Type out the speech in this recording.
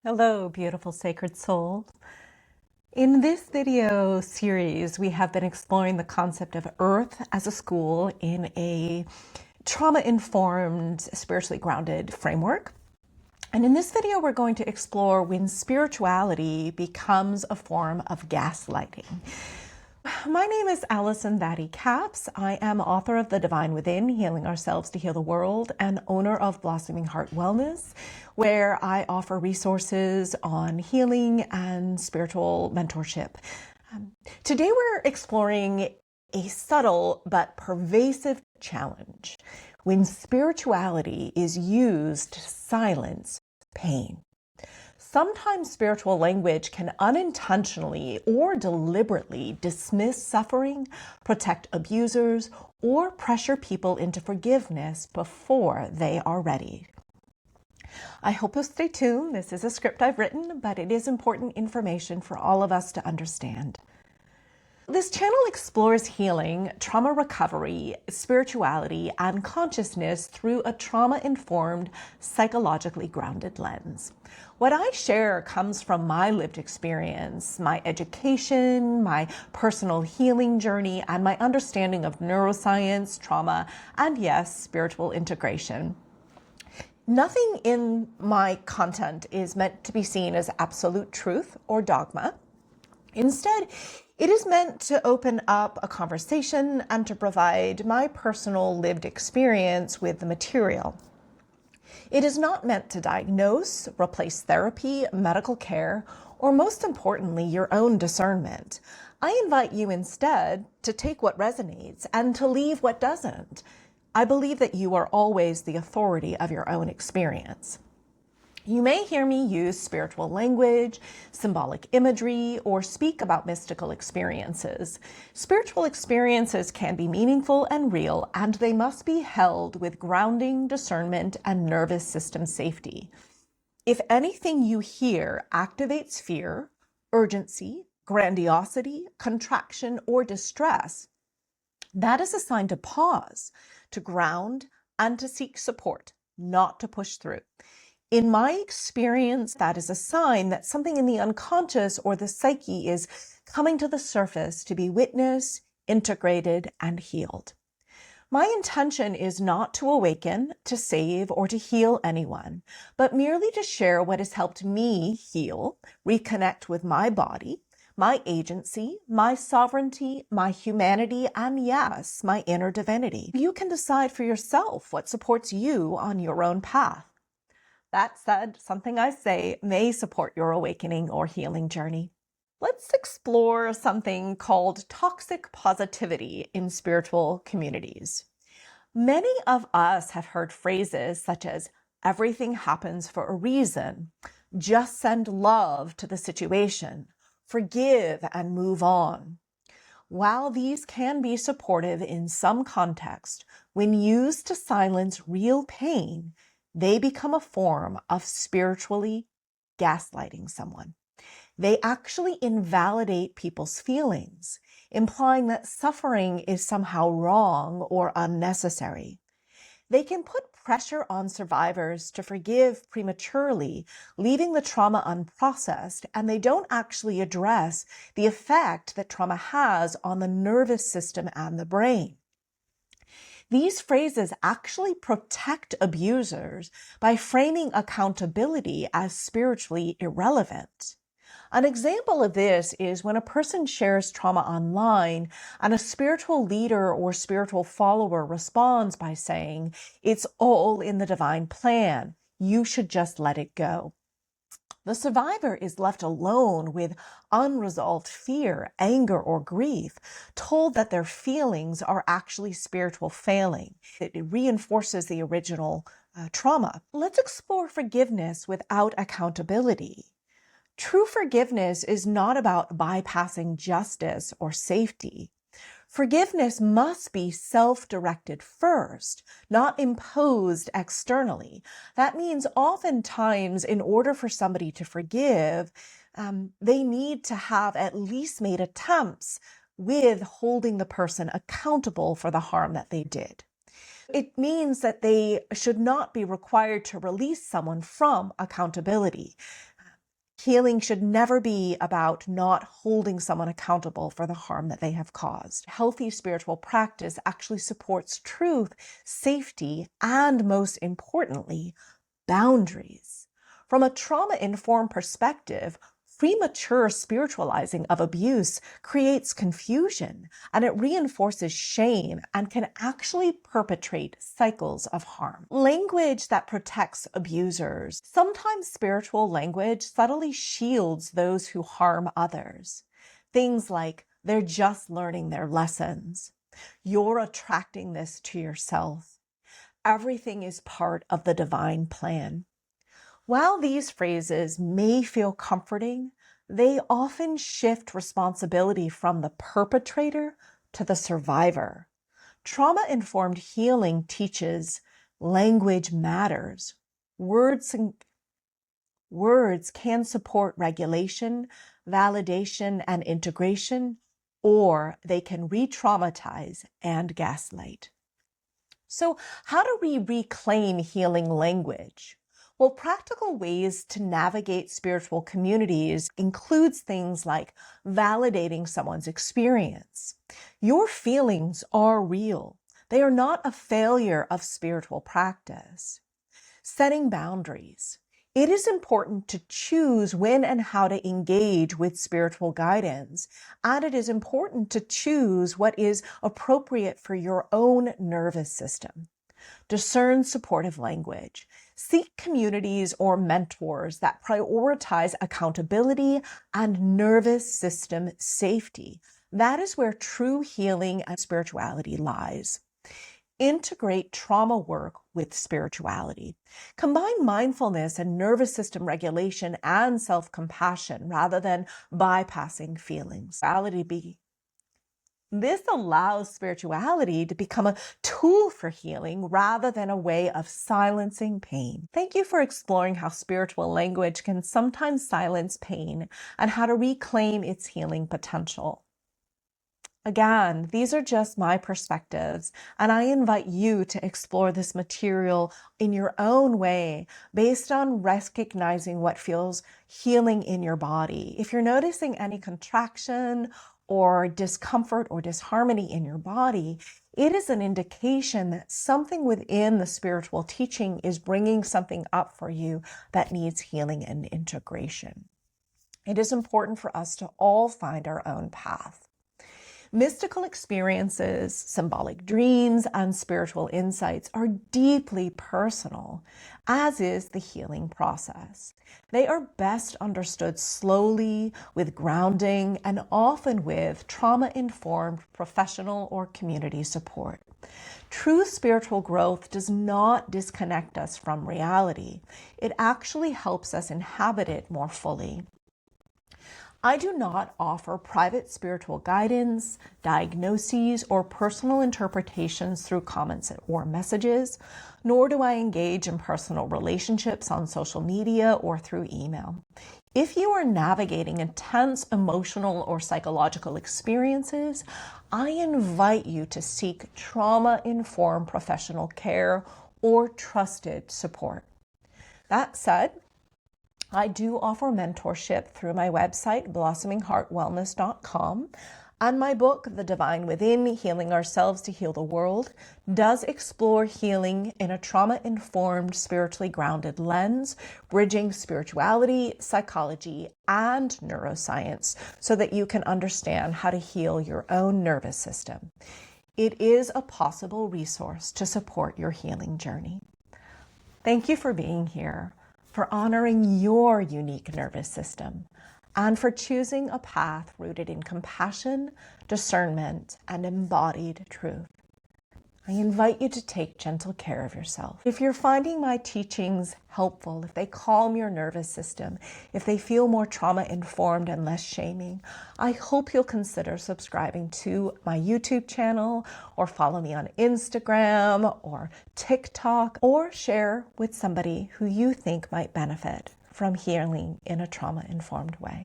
Hello, beautiful sacred souls. In this video series, we have been exploring the concept of Earth as a school in a trauma-informed, spiritually grounded framework. And in this video, we're going to explore when spirituality becomes a form of gaslighting. My name is Allison Batty-Capps. I am author of The Divine Within, Healing Ourselves to Heal the World, and owner of Blossoming Heart Wellness, where I offer resources on healing and spiritual mentorship. Today we're exploring a subtle but pervasive challenge when spirituality is used to silence pain. Sometimes spiritual language can unintentionally or deliberately dismiss suffering, protect abusers, or pressure people into forgiveness before they are ready. I hope you'll stay tuned. This is a script I've written, but it is important information for all of us to understand. This channel explores healing, trauma recovery, spirituality, and consciousness through a trauma-informed, psychologically grounded lens. What I share comes from my lived experience, my education, my personal healing journey, and my understanding of neuroscience, trauma, and yes, spiritual integration. Nothing in my content is meant to be seen as absolute truth or dogma. Instead, it is meant to open up a conversation and to provide my personal lived experience with the material. It is not meant to diagnose, replace therapy, medical care, or most importantly, your own discernment. I invite you instead to take what resonates and to leave what doesn't. I believe that you are always the authority of your own experience. You may hear me use spiritual language, symbolic imagery, or speak about mystical experiences. Spiritual experiences can be meaningful and real, and they must be held with grounding, discernment, and nervous system safety. If anything you hear activates fear, urgency, grandiosity, contraction, or distress, that is a sign to pause, to ground, and to seek support, not to push through. In my experience, that is a sign that something in the unconscious or the psyche is coming to the surface to be witnessed, integrated, and healed. My intention is not to awaken, to save, or to heal anyone, but merely to share what has helped me heal, reconnect with my body, my agency, my sovereignty, my humanity, and yes, my inner divinity. You can decide for yourself what supports you on your own path. That said, something I say may support your awakening or healing journey. Let's explore something called toxic positivity in spiritual communities. Many of us have heard phrases such as, everything happens for a reason, just send love to the situation, forgive and move on. While these can be supportive in some context, when used to silence real pain, they become a form of spiritually gaslighting someone. They actually invalidate people's feelings, implying that suffering is somehow wrong or unnecessary. They can put pressure on survivors to forgive prematurely, leaving the trauma unprocessed, and they don't actually address the effect that trauma has on the nervous system and the brain. These phrases actually protect abusers by framing accountability as spiritually irrelevant. An example of this is when a person shares trauma online and a spiritual leader or spiritual follower responds by saying, "It's all in the divine plan. You should just let it go." The survivor is left alone with unresolved fear, anger, or grief, told that their feelings are actually spiritual failing. It reinforces the original trauma. Let's explore forgiveness without accountability. True forgiveness is not about bypassing justice or safety. Forgiveness must be self-directed first, not imposed externally. That means oftentimes in order for somebody to forgive, they need to have at least made attempts with holding the person accountable for the harm that they did. It means that they should not be required to release someone from accountability. Healing should never be about not holding someone accountable for the harm that they have caused. Healthy spiritual practice actually supports truth, safety, and most importantly, boundaries. From a trauma-informed perspective, premature spiritualizing of abuse creates confusion, and it reinforces shame and can actually perpetrate cycles of harm. Language that protects abusers. Sometimes spiritual language subtly shields those who harm others. Things like, they're just learning their lessons. You're attracting this to yourself. Everything is part of the divine plan. While these phrases may feel comforting, they often shift responsibility from the perpetrator to the survivor. Trauma-informed healing teaches language matters. Words can support regulation, validation, and integration, or they can re-traumatize and gaslight. So how do we reclaim healing language? Well, practical ways to navigate spiritual communities includes things like validating someone's experience. Your feelings are real. They are not a failure of spiritual practice. Setting boundaries. It is important to choose when and how to engage with spiritual guidance, and it is important to choose what is appropriate for your own nervous system. Discern supportive language. Seek communities or mentors that prioritize accountability and nervous system safety. That is where true healing and spirituality lies. Integrate trauma work with spirituality. Combine mindfulness and nervous system regulation and self-compassion rather than bypassing feelings. This allows spirituality to become a tool for healing rather than a way of silencing pain. Thank you for exploring how spiritual language can sometimes silence pain and how to reclaim its healing potential. Again, these are just my perspectives, and I invite you to explore this material in your own way based on recognizing what feels healing in your body. If you're noticing any contraction or discomfort or disharmony in your body, it is an indication that something within the spiritual teaching is bringing something up for you that needs healing and integration. It is important for us to all find our own path. Mystical experiences, symbolic dreams, and spiritual insights are deeply personal, as is the healing process. They are best understood slowly, with grounding, and often with trauma-informed professional or community support. True spiritual growth does not disconnect us from reality. It actually helps us inhabit it more fully. I do not offer private spiritual guidance, diagnoses, or personal interpretations through comments or messages, nor do I engage in personal relationships on social media or through email. If you are navigating intense emotional or psychological experiences, I invite you to seek trauma-informed professional care or trusted support. That said, I do offer mentorship through my website, blossomingheartwellness.com, and my book, The Divine Within, Healing Ourselves to Heal the World, does explore healing in a trauma-informed, spiritually grounded lens, bridging spirituality, psychology, and neuroscience so that you can understand how to heal your own nervous system. It is a possible resource to support your healing journey. Thank you for being here, for honoring your unique nervous system, and for choosing a path rooted in compassion, discernment, and embodied truth. I invite you to take gentle care of yourself. If you're finding my teachings helpful, if they calm your nervous system, if they feel more trauma-informed and less shaming, I hope you'll consider subscribing to my YouTube channel, or follow me on Instagram or TikTok, or share with somebody who you think might benefit from healing in a trauma-informed way.